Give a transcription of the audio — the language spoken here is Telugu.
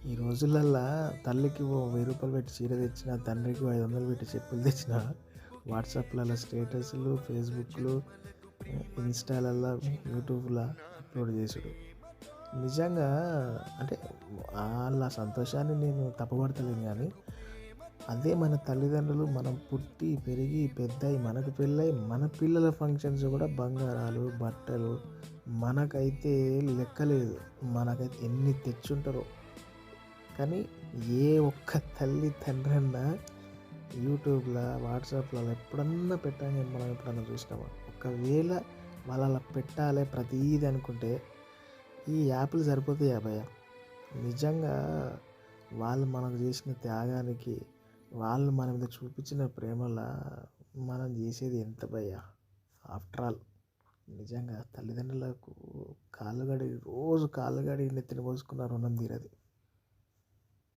ఈ రోజులల్లా తల్లికి ఓ రూ. 1000 పెట్టి చీర తెచ్చినా, తండ్రికి ఓ 500 పెట్టి చెప్పులు తెచ్చినా, వాట్సాప్‌లల్ల స్టేటస్‌లు, ఫేస్‌బుక్‌లు, ఇన్‌స్టాలల్ల, యూట్యూబ్‌ల అప్‌లోడ్ చేసుడు. నిజంగా అంటే ఆళ్ళ సంతోషాన్ని నేను తప్పుపడతలేను గానీ, అదే మన తల్లిదండ్రులు మనం పుట్టి, పెరిగి, పెద్దయి, మనకు పెళ్ళై, మన పిల్లల ఫంక్షన్స్ గూడా బంగారాలు, బట్టలు మనకైతే లెక్కలేదు. మనకైతే ఎన్ని తెచ్చుంటరో. కానీ ఏ ఒక్క తల్లి, తండ్రన్నా యూట్యూబ్‌ల, వాట్సాప్‌లలో ఎప్పుడన్నా పెట్టంగానే మనం ఎప్పుడన్నా చూసినామా? ఒకవేళ వాళ్ళు అలా పెట్టాలే ప్రతీది అనుకుంటే, ఈ యాప్‌లు సరిపోతాయా భయ్యా? నిజంగా వాళ్ళు మనకు చేసిన త్యాగానికి, వాళ్ళు మన మీద చూపించిన ప్రేమలా మనం చేసేది ఎంత భయ్యా? ఆఫ్టర్ ఆల్ నిజంగా తల్లిదండ్రులకు కాళ్ళు కడిగి రోజు కాళ్ళు కడిగి నెత్తిన పోసుకున్న రుణం తీరదు.